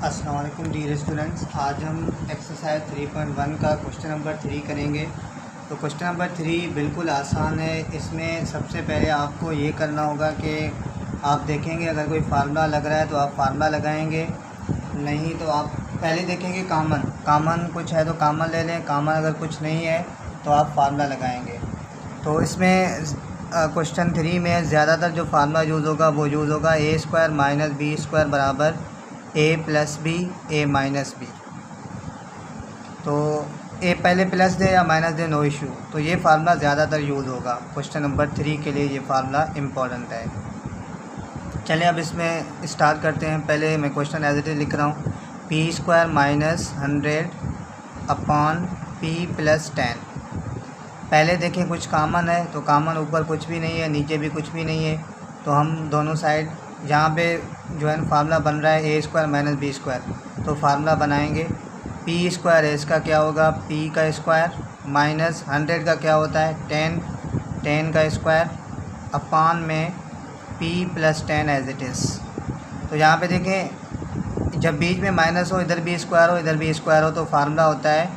अस्सलाम वालेकुम dear students, आज हम एक्सरसाइज 3.1 का क्वेश्चन नंबर 3 करेंगे। तो क्वेश्चन नंबर 3 बिल्कुल आसान है। इसमें सबसे पहले आपको ये करना होगा कि आप देखेंगे अगर कोई फार्मूला लग रहा है तो आप फार्मूला लगाएंगे, नहीं तो आप पहले देखेंगे कामन कुछ है तो कामन ले लें, कामन अगर कुछ नहीं है तो आप फार्मूला लगाएंगे। तो इसमें क्वेश्चन 3 में ज़्यादातर जो फार्मूला यूज़ होगा वो यूज़ होगा a² - b² बराबर a + b a - b। तो a पहले प्लस दे या माइनस दे नो इशू। तो ये फार्मूला ज़्यादातर यूज़ होगा क्वेश्चन नंबर 3 के लिए, ये फार्मूला इम्पोर्टेंट है। चलिए अब इसमें स्टार्ट करते हैं। पहले मैं क्वेश्चन एज इट इज़ लिख रहा हूँ, p² - 100 अपॉन p + 10। पहले देखें कुछ कामन है तो कामन ऊपर कुछ भी नहीं है, नीचे भी कुछ भी नहीं है, तो हम दोनों साइड यहाँ पे जो है फार्मूला बन रहा है a² - b², तो फार्मूला बनाएंगे। p² है, इसका क्या होगा p² माइनस 100 का क्या होता है 10 का स्क्वायर अपान में p + 10 एज इट इज़। तो यहाँ पे देखें जब बीच में माइनस हो, इधर भी स्क्वायर हो इधर भी स्क्वायर हो, तो फार्मूला होता है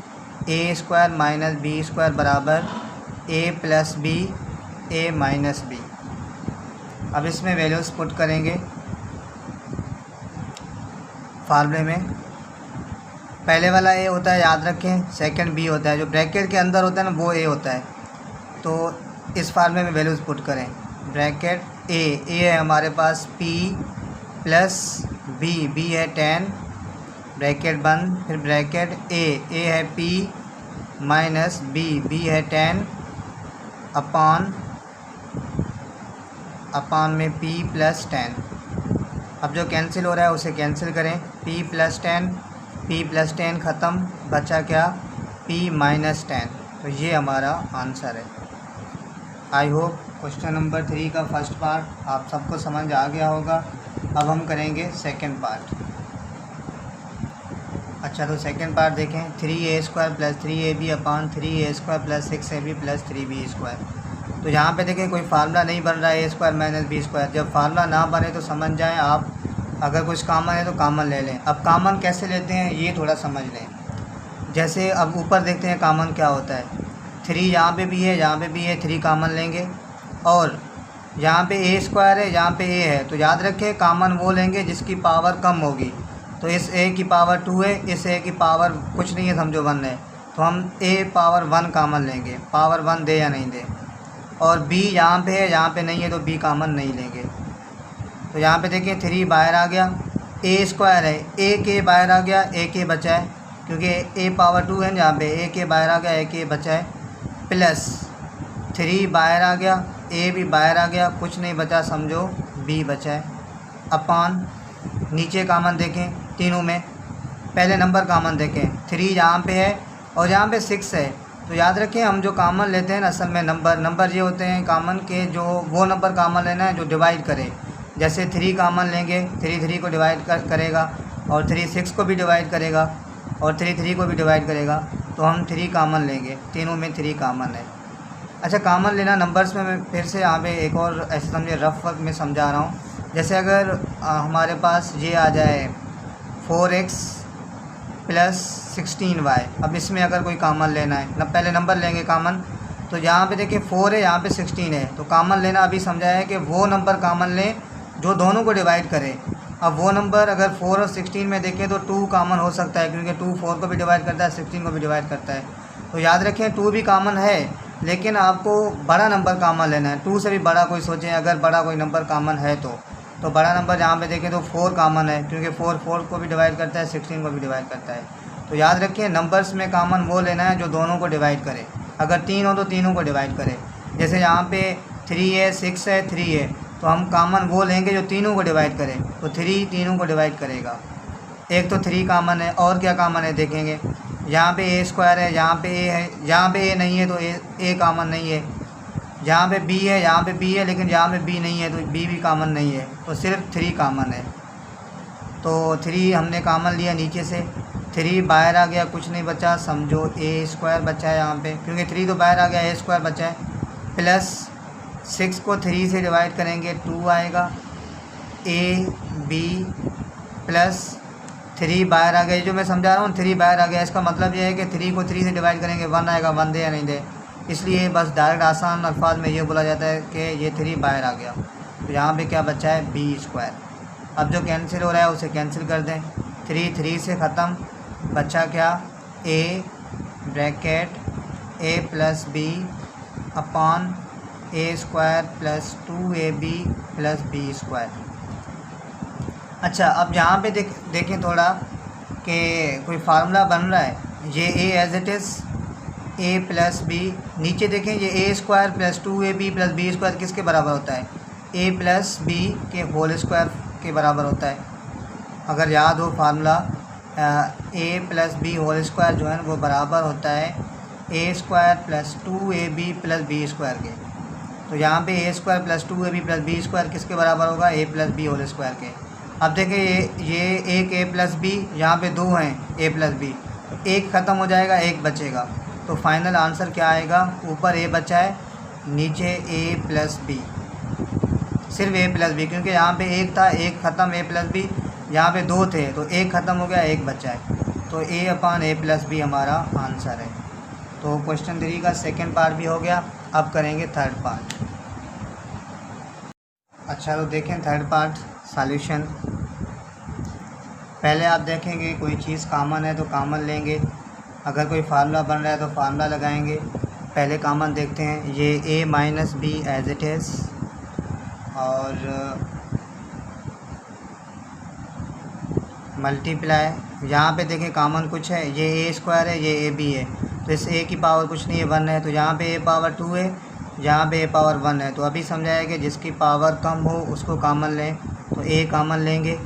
a² - b² बराबर a + b a - b। अब इसमें वैल्यूज़ पुट करेंगे फार्मूले में। पहले वाला a होता है, याद रखें, सेकंड b होता है, जो ब्रैकेट के अंदर होता है ना वो a होता है। तो इस फार्मूले में वैल्यूज़ पुट करें। ब्रैकेट a है हमारे पास p + b है 10, ब्रैकेट बंद, फिर ब्रैकेट a है p माइनस b है 10 अपान में p + 10। अब जो कैंसिल हो रहा है उसे कैंसिल करें। p + 10 ख़त्म, बचा क्या p - 10। तो ये हमारा आंसर है। आई होप क्वेश्चन नंबर 3 का फर्स्ट पार्ट आप सबको समझ आ गया होगा। अब हम करेंगे सेकंड पार्ट। अच्छा, तो सेकंड पार्ट देखें, 3a² + 3ab अपान 3a² + 6ab + 3b²। तो यहाँ पे देखें कोई फार्मूला नहीं बन रहा है a² - b²। जब फार्मूला ना बने तो समझ जाएं आप, अगर कुछ कामन है तो कामन ले लें। अब कामन कैसे लेते हैं ये थोड़ा समझ लें। जैसे अब ऊपर देखते हैं कामन क्या होता है। 3 यहाँ पे भी है, यहाँ पे भी है, 3 कामन लेंगे। और यहाँ पे a² है, यहाँ पे a है, तो याद रखें कामन वो लेंगे जिसकी पावर कम होगी। तो इस a की पावर 2 है, इस a की पावर कुछ नहीं है, समझो 1 है, तो हम a पावर 1 कामन लेंगे, पावर 1 दे या नहीं दे। और b यहाँ पे है, यहाँ पे नहीं है, तो b कामन नहीं लेंगे। तो यहाँ पे देखिए 3 बाहर आ गया, a² है, a बाहर आ गया, a बचा है, क्योंकि a पावर 2 है, यहाँ पे a बाहर आ गया, a बचा है, प्लस 3 बाहर आ गया, a भी बाहर आ गया, कुछ नहीं बचा, समझो b बचा है, अपान नीचे कामन देखें तीनों में। पहले नंबर कामन देखें, 3 यहाँ पे है और यहाँ पे 6 है। तो याद रखें हम जो कामन लेते हैं ना, असल में नंबर ये होते हैं कामन के, जो वो नंबर कामन लेना है जो डिवाइड करे। जैसे 3 कामन लेंगे, 3 को डिवाइड करेगा, और 3 6 को भी डिवाइड करेगा, और 3 को भी डिवाइड करेगा। तो हम 3 कामन लेंगे, तीनों में 3 कामन है। अच्छा, कामन लेना नंबर्स में मैं फिर से यहाँ पे एक और ऐसे समझे रफ वर्क में समझा रहा हूँ। जैसे अगर हमारे पास ये आ जाए 4x + 16y, अब इसमें अगर कोई कामन लेना है ना, पहले नंबर लेंगे कामन। तो यहाँ पे देखिए 4 है, यहाँ पे 16 है, तो कामन लेना अभी समझाया है कि वो नंबर कामन लें जो दोनों को डिवाइड करे। अब वो नंबर अगर 4 और 16 में देखें तो 2 कामन हो सकता है, क्योंकि 2 4 को भी डिवाइड करता है, 16 को भी डिवाइड करता है। तो याद रखें 2 भी कामन है, लेकिन आपको बड़ा नंबर कामन लेना है। 2 से भी बड़ा कोई सोचें, अगर बड़ा कोई नंबर कामन है तो बड़ा नंबर यहाँ पे देखें तो 4 कामन है, क्योंकि 4 को भी डिवाइड करता है, 16 को भी डिवाइड करता है। तो याद रखिए नंबर्स में कामन वो लेना है जो दोनों को डिवाइड करे। अगर 3 हो तो तीनों को डिवाइड करे। जैसे यहाँ पे 3 है, 6 है, 3 है, तो हम कामन वो लेंगे जो तीनों को डिवाइड करे। तो 3 तीनों को डिवाइड करेगा। एक तो 3 कामन है, और क्या कामन है देखेंगे। यहाँ पे a² है, यहाँ पे a है, यहाँ पे a नहीं है तो a कामन नहीं है। यहाँ पे b है, यहाँ पे b है, लेकिन यहाँ पे b नहीं है, तो b भी कामन नहीं है, तो सिर्फ 3 कामन है। तो 3 हमने कामन लिया, नीचे से 3 बाहर आ गया, कुछ नहीं बचा, समझो a² बचा है यहाँ पे, क्योंकि 3 तो बाहर आ गया, a² बचा है, प्लस 6 को 3 से डिवाइड करेंगे 2 आएगा, a b प्लस 3 बाहर आ गया, जो मैं समझा रहा हूँ 3 बाहर आ गया, इसका मतलब ये है कि 3 को 3 से डिवाइड करेंगे 1 आएगा, 1 दे या नहीं दे, इसलिए बस डायरेक्ट आसान अल्फाज में ये बोला जाता है कि ये 3 बाहर आ गया। तो यहाँ पे क्या बचा है b²। अब जो कैंसिल हो रहा है उसे कैंसिल कर दें, 3 से ख़त्म, बचा क्या a bracket a plus b upon a² plus 2ab plus b²। अच्छा, अब यहाँ पे देखें थोड़ा कि कोई फार्मूला बन रहा है, ये a as it is a plus b, नीचे देखें ये a² plus 2ab plus b² किसके बराबर होता है, a प्लस b के होल स्क्वायर के बराबर होता है। अगर याद हो formula, a plus b whole square जो है वो बराबर होता है a² plus 2ab plus b² के। तो यहाँ पे a² plus 2ab plus b² किसके बराबर होगा, a plus b whole square के। अब देखिए ये एक a प्लस b, यहाँ पे 2 हैं a प्लस b, तो एक ख़त्म हो जाएगा, एक बचेगा, तो फाइनल आंसर क्या आएगा, ऊपर a बचा है, नीचे a प्लस b, सिर्फ a प्लस b, क्योंकि यहाँ पे एक था, एक ख़त्म a प्लस b, यहाँ पे 2 थे तो एक ख़त्म हो गया, एक बचा है, तो a upon a plus b हमारा आंसर है। तो क्वेश्चन 3 का सेकंड पार्ट भी हो गया। अब करेंगे थर्ड पार्ट। अच्छा, तो देखें थर्ड पार्ट सॉल्यूशन। पहले आप देखेंगे कोई चीज़ कॉमन है तो कॉमन लेंगे, अगर कोई फार्मूला बन रहा है तो फार्मूला लगाएंगे। पहले कॉमन देखते हैं, ये a minus B as it is, और मल्टीप्लाई, यहाँ पे देखें कॉमन कुछ है, ये a² है, ये ab है, तो इस a की पावर कुछ नहीं है, 1 है, तो यहाँ पे a पावर 2 है, यहाँ पे a पावर 1 है। तो अभी समझाया कि जिसकी पावर कम हो उसको कॉमन लें, तो a कॉमन लेंगे।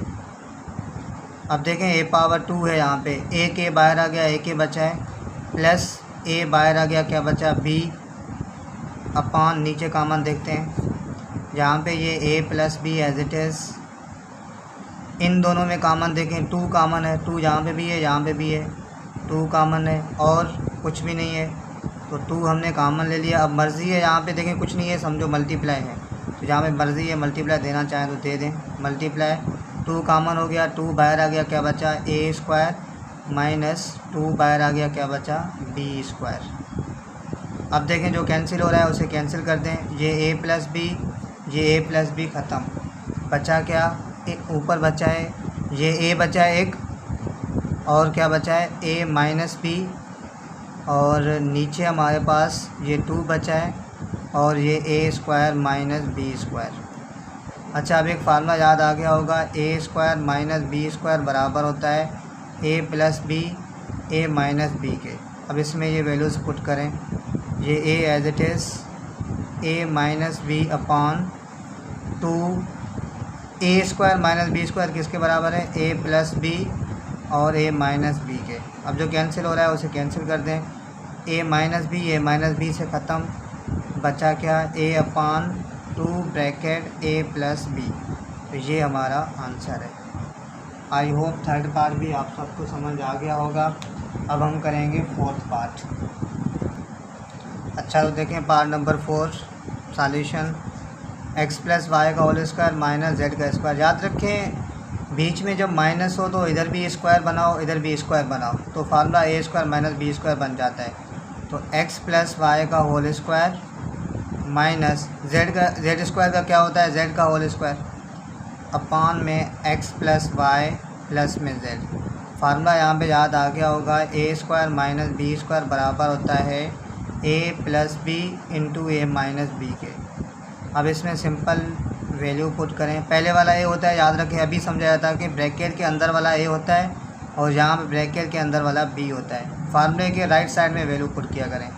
अब देखें a पावर 2 है, यहाँ पे a के बाहर आ गया, a के बचा है, प्लस a बाहर आ गया, क्या बचा b अपॉन, नीचे कॉमन देखते हैं, यहाँ पे ये a plus b as it is, इन दोनों में कॉमन देखें 2 कॉमन है, 2 यहाँ पे भी है, यहाँ पे भी है, 2 कॉमन है और कुछ भी नहीं है, तो 2 हमने कॉमन ले लिया। अब मर्ज़ी है, यहाँ पे देखें कुछ नहीं है, समझो मल्टीप्लाई है, तो जहाँ पे मर्ज़ी है मल्टीप्लाई देना चाहें तो दे दें, मल्टीप्लाई 2 कॉमन हो गया, 2 बाहर आ गया, क्या बचा a² माइनस 2 बाहर आ गया, क्या बचा b²। अब देखें जो कैंसिल हो रहा है उसे कैंसिल कर दें, ये a प्लस b, ये a प्लस b ख़त्म, बचा क्या, ऊपर बचा है ये a बचा है एक, और क्या बचा है a माइनस b, और नीचे हमारे पास ये 2 बचा है, और ये a² माइनस b²। अच्छा, अब एक फार्मूला याद आ गया होगा, a² माइनस b² बराबर होता है a plus b a minus b के। अब इसमें ये वैल्यूज़ पुट करें, ये a as it is a minus b upon 2, a² minus b² किसके बराबर है, a प्लस b और a माइनस b के। अब जो कैंसिल हो रहा है उसे कैंसिल कर दें, a माइनस b से ख़त्म, बचा क्या a upon 2 bracket a plus b, तो ये हमारा आंसर है। आई होप थर्ड पार्ट भी आप सबको समझ आ गया होगा। अब हम करेंगे फोर्थ पार्ट। अच्छा, तो देखें part number 4 solution, x plus Y का होल स्क्वायर माइनस जेड का स्क्वायर। याद रखें बीच में जब माइनस हो तो इधर भी स्क्वायर बनाओ, इधर भी स्क्वायर बनाओ, तो फार्मूला a² माइनस b² बन जाता है। तो x प्लस वाई का होल स्क्वायर माइनस z² का क्या होता है, z का होल स्क्वायर अपॉन में x प्लस वाई प्लस में z। फार्मूला यहाँ पे याद आ गया होगा, a² माइनस b² बराबर होता है a plus B into a minus B के। अब इसमें सिंपल वैल्यू पुट करें, पहले वाला a होता है, याद रखें अभी समझाया था कि ब्रैकेट के अंदर वाला a होता है और यहाँ पे ब्रैकेट के अंदर वाला b होता है। फार्मूले के राइट साइड में वैल्यू पुट किया करें।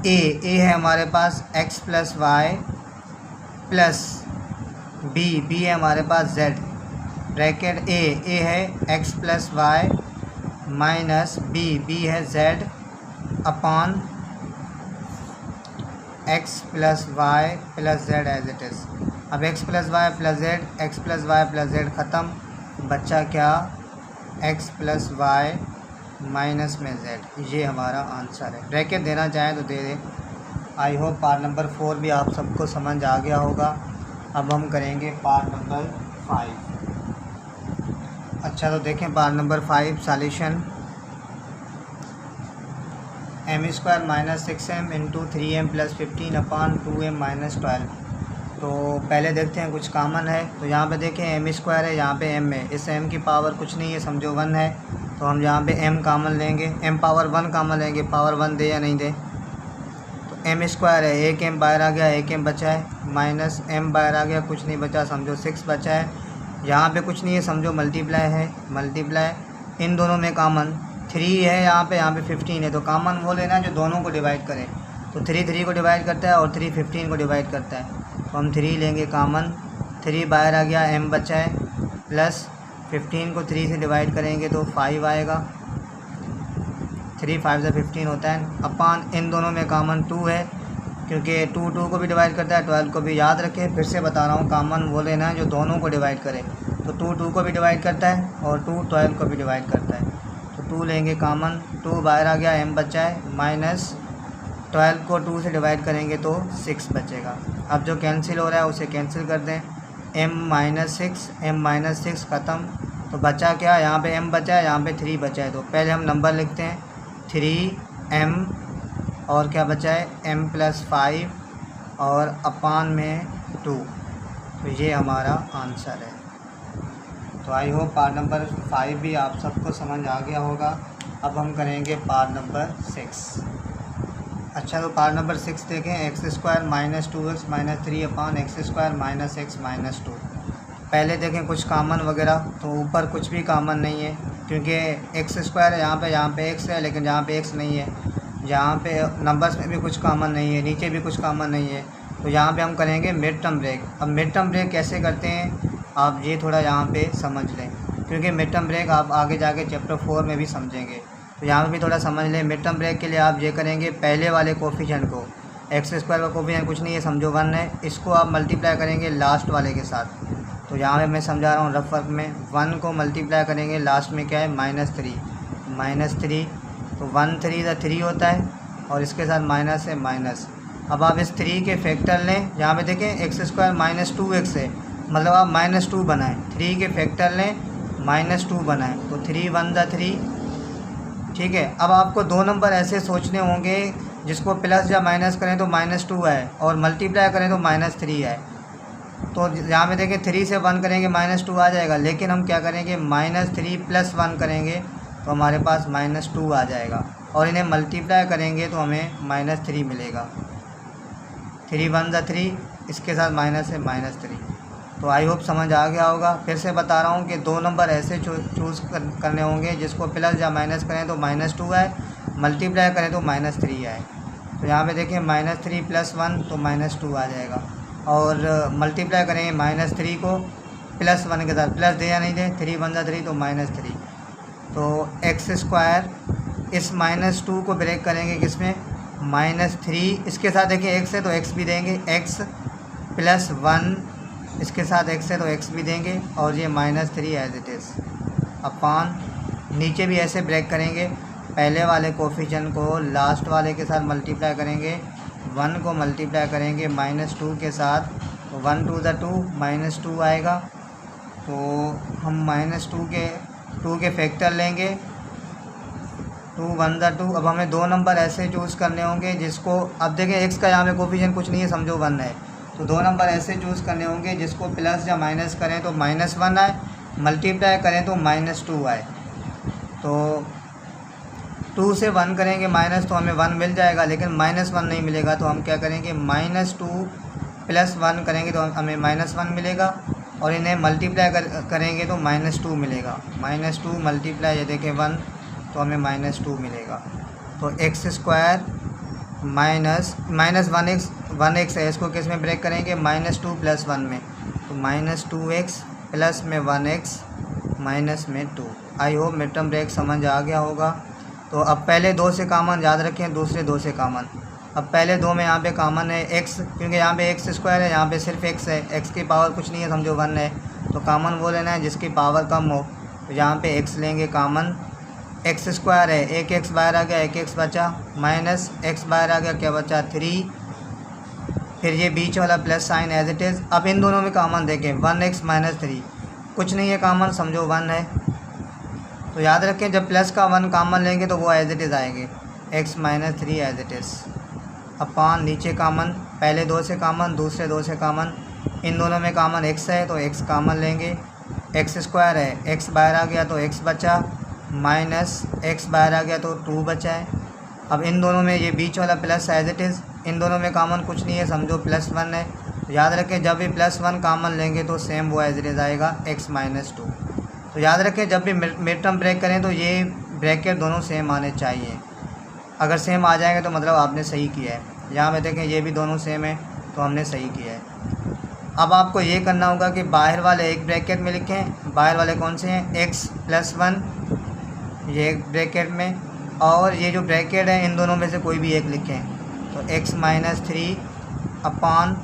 a है हमारे पास x plus Y plus b है हमारे पास z, ब्रैकेट a है x plus Y minus b है z upon x plus Y plus z as it is. अब x plus Y plus z, x plus Y plus z ख़त्म, बच्चा क्या x plus Y minus में z, ये हमारा answer है। Bracket देना चाहें तो दे दें। आई होप पार्ट नंबर 4 भी आप सबको समझ आ गया होगा। अब हम करेंगे पार्ट नंबर 5। अच्छा तो देखें part number 5 solution m square minus 6m into 3m plus 15 अपान 2m माइनस 12। तो पहले देखते हैं कुछ कॉमन है। तो यहाँ पे देखें m स्क्वायर है, यहाँ पे m है, इस m की पावर कुछ नहीं है, समझो 1 है। तो हम यहाँ पे m कॉमन लेंगे, m पावर 1 कॉमन लेंगे, पावर 1 दे या नहीं दे। तो m स्क्वायर है, एक m बाहर आ गया, एक m बचा है, माइनस m बाहर आ गया, कुछ नहीं बचा, समझो 6 बचा है। यहाँ पे कुछ नहीं है, समझो मल्टीप्लाई है, मल्टीप्लाई इन दोनों में कॉमन 3 है, यहाँ पे 15 है। तो कॉमन वो लेना है जो दोनों को डिवाइड करे। तो 3 को डिवाइड करता है और 3 15 को डिवाइड करता है। तो हम 3 लेंगे कॉमन, 3 बाहर आ गया, m बचा है, प्लस 15 को 3 से डिवाइड करेंगे तो 5 आएगा, 3 5 से 15 होता है, अपान इन दोनों में कॉमन 2 है, क्योंकि 2 को भी डिवाइड करता है, 12 को भी। याद रखें, फिर से बता रहा हूँ, कॉमन वो लेना है जो दोनों को डिवाइड करे। तो 2 को भी डिवाइड करता है और 2 12 को भी डिवाइड करता है। तो 2 लेंगे कॉमन, 2 बाहर आ गया, m बचा है, माइनस 12 को 2 से डिवाइड करेंगे तो 6 बचेगा। अब जो कैंसिल हो रहा है उसे कैंसिल कर दें, m माइनस 6 ख़त्म। तो बचा क्या, यहाँ पे m बचा है, यहाँ पे 3 बचा है। तो पहले हम नंबर लिखते हैं, 3m और क्या बचा है, m प्लस 5 और अपान में 2। तो ये हमारा आंसर है। तो आई होप पार्ट नंबर 5 भी आप सबको समझ आ गया होगा। अब हम करेंगे पार्ट नंबर 6। अच्छा तो पार्ट नंबर 6 देखें, x square minus 2x minus 3 upon x square minus x minus 2। पहले देखें कुछ कॉमन वगैरह, तो ऊपर कुछ भी कॉमन नहीं है, क्योंकि एक्स स्क्वायर है, यहाँ पे x है, लेकिन यहाँ पे x नहीं है। यहाँ पे नंबर्स में भी कुछ कॉमन नहीं है, नीचे भी कुछ कॉमन नहीं है। तो यहाँ पे हम करेंगे मिड टर्म ब्रेक। अब मिड टर्म ब्रेक कैसे करते हैं आप ये थोड़ा यहाँ पे समझ लें, क्योंकि मिड टर्म ब्रेक आप आगे जाके चैप्टर 4 में भी समझेंगे। तो यहाँ पे भी थोड़ा समझ लें। मिड टर्म ब्रेक के लिए आप ये करेंगे, पहले वाले कोफिशिएंट को, एक्स स्क्वायर का कोफिशिएंट कुछ नहीं है, समझो 1 है, इसको आप मल्टीप्लाई करेंगे लास्ट वाले के साथ। तो यहाँ पे मैं समझा रहा हूँ रफ वर्क में, 1 को मल्टीप्लाई करेंगे लास्ट में क्या है, -3। तो 1 3 × 3 होता है और इसके साथ माइनस है, माइनस। अब आप इस 3 के फैक्टर लें, यहाँ पे देखें एक्स स्क्वायर माइनस 2x है, मतलब आप -2 बनाएं। 3 के फैक्टर लें, -2 बनाएं, तो 3 1 × 3, ठीक है। अब आपको 2 नंबर ऐसे सोचने होंगे जिसको प्लस या माइनस करें तो -2 है और मल्टीप्लाई करें तो -3 है। तो यहाँ पे देखें 3 से 1 करेंगे -2 आ जाएगा, लेकिन हम क्या करेंगे, -3 + 1 करेंगे तो हमारे पास -2 आ जाएगा, और इन्हें मल्टीप्लाई करेंगे तो हमें -3 मिलेगा। 3 1 × 3, इसके साथ माइनस है, -3। तो आई होप समझ आ गया होगा। फिर से बता रहा हूँ कि 2 नंबर ऐसे चूज़ करने होंगे जिसको प्लस या माइनस करें तो -2 आए, मल्टीप्लाई करें तो -3 आए। तो यहाँ पे देखें -3 + 1 तो -2 आ जाएगा, और मल्टीप्लाई करेंगे -3 को +1 के साथ, प्लस दे या नहीं दे, 3 1 × 3 तो -3। तो एक्स स्क्वायर इस -2 को ब्रेक करेंगे किसमें, -3, इसके साथ देखिए x है तो x भी देंगे, x + 1, इसके साथ x है तो x भी देंगे, और ये -3 एज इट इज़ अपान, नीचे भी ऐसे ब्रेक करेंगे, पहले वाले कोफिशिएंट को लास्ट वाले के साथ मल्टीप्लाई करेंगे, 1 को मल्टीप्लाई करेंगे -2 के साथ, तो 1 2 × 2 -2 आएगा। तो हम -2 के फैक्टर लेंगे, 2 1 × 2। अब हमें 2 नंबर ऐसे चूज़ करने होंगे जिसको, अब देखें x का यहाँ पे कोफिशिएंट कुछ नहीं है, समझो 1 है। तो 2 नंबर ऐसे चूज़ करने होंगे जिसको प्लस या माइनस करें तो -1 आए, मल्टीप्लाई करें तो -2 आए। तो 2 से 1 करेंगे माइनस तो हमें 1 मिल जाएगा, लेकिन -1 नहीं मिलेगा। तो हम क्या करेंगे, -2 + 1 करेंगे तो हमें -1 मिलेगा, और इन्हें मल्टीप्लाई करेंगे तो -2 मिलेगा। -2 मल्टीप्लाई, ये देखें 1, तो हमें -2 मिलेगा। तो एक्स स्क्वायर -1x है, इसको किस में ब्रेक करेंगे, -2 + 1 में, तो -2x प्लस में 1x माइनस में 2। I hope mid term break समझ आ गया होगा। तो अब पहले 2 से कॉमन याद रखें, दूसरे 2 से कॉमन। अब पहले 2 में यहाँ पे कॉमन है x, क्योंकि यहाँ पे एक्स स्क्वायर है, यहाँ पे सिर्फ x है, x की पावर कुछ नहीं है, समझो 1 है। तो कॉमन वो लेना है जिसकी पावर कम हो। तो यहाँ पे x लेंगे कॉमन, एक्स स्क्वायर है, एक x बाहर आ गया, एक x बचा, माइनस x बाहर आ गया, क्या बचा 3, फिर ये बीच वाला plus sign as it is. अब इन दोनों में कॉमन देखें, 1x - 3, कुछ नहीं है कॉमन, समझो 1 है, तो याद रखें जब प्लस का 1 कॉमन लेंगे तो वो एज इट इज़ आएंगे, x minus 3 as it is upon नीचे कॉमन, पहले 2 से कॉमन, दूसरे 2 से कॉमन, इन दोनों में कॉमन x है तो x कॉमन लेंगे, x स्क्वायर है, x बाहर आ गया तो x बचा, माइनस x बाहर आ गया तो 2 बचा है। अब इन दोनों में ये बीच वाला प्लस एज इट इज़, इन दोनों में कॉमन कुछ नहीं है, समझो +1 है। याद रखें जब भी +1 कॉमन लेंगे तो सेम वो एज इट इज़ आएगा, x माइनस 2। तो याद रखें जब भी मिड टर्म ब्रेक करें तो ये ब्रैकेट दोनों सेम आने चाहिए। अगर सेम आ जाएंगे तो मतलब आपने सही किया है। यहाँ पे देखें ये भी दोनों सेम है तो हमने सही किया है। अब आपको ये करना होगा कि बाहर वाले एक ब्रैकेट में लिखें, बाहर वाले कौन से हैं, x + 1 ये एक ब्रैकेट में, और ये जो ब्रैकेट है इन दोनों में से कोई भी एक लिखें, तो x माइनस 3 अपान,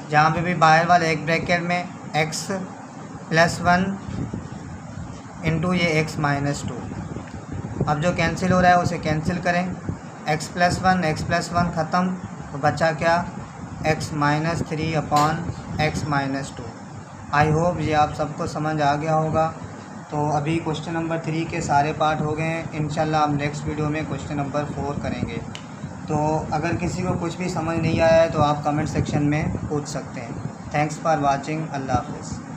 जहाँ पे भी बाहर वाले एक ब्रैकेट में x + 1 इंटू ये x माइनस 2। अब जो कैंसिल हो रहा है उसे कैंसिल करें, x + 1 ख़त्म, तो बचा क्या, x minus 3 upon x minus 2। I hope ये आप सबको समझ आ गया होगा। तो अभी क्वेश्चन नंबर 3 के सारे पार्ट हो गए हैं, इंशाल्लाह हम नेक्स्ट वीडियो में क्वेश्चन नंबर 4 करेंगे। तो अगर किसी को कुछ भी समझ नहीं आया है तो आप कमेंट सेक्शन में पूछ सकते हैं। Thanks for watching. अल्लाह हाफ़िज़।